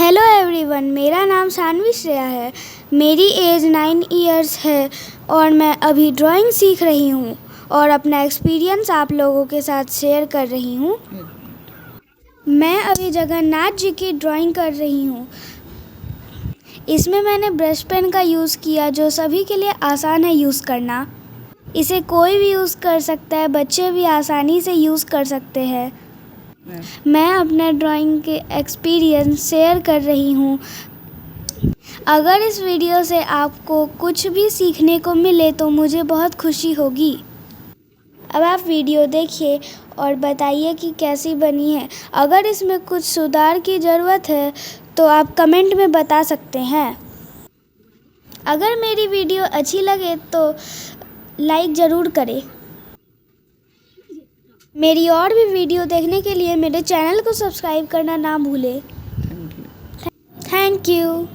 Hello everyone, मेरा नाम सानवी श्रेया है। मेरी एज 9 इयर्स है और मैं अभी ड्राइंग सीख रही हूँ और अपना एक्सपीरियंस आप लोगों के साथ शेयर कर रही हूँ। मैं अभी जगन्नाथ जी की ड्राइंग कर रही हूँ। इसमें मैंने ब्रश पेन का यूज़ किया जो सभी के लिए आसान है यूज़ करना। इसे कोई भी यूज़ कर सकता है, बच्चे भी आसानी से यूज़ कर सकते हैं। मैं अपने ड्राइंग के एक्सपीरियंस शेयर कर रही हूँ। अगर इस वीडियो से आपको कुछ भी सीखने को मिले तो मुझे बहुत खुशी होगी। अब आप वीडियो देखिए और बताइए कि कैसी बनी है। अगर इसमें कुछ सुधार की ज़रूरत है तो आप कमेंट में बता सकते हैं। अगर मेरी वीडियो अच्छी लगे तो लाइक ज़रूर करें। मेरी और भी वीडियो देखने के लिए मेरे चैनल को सब्सक्राइब करना ना भूलें। Thank you.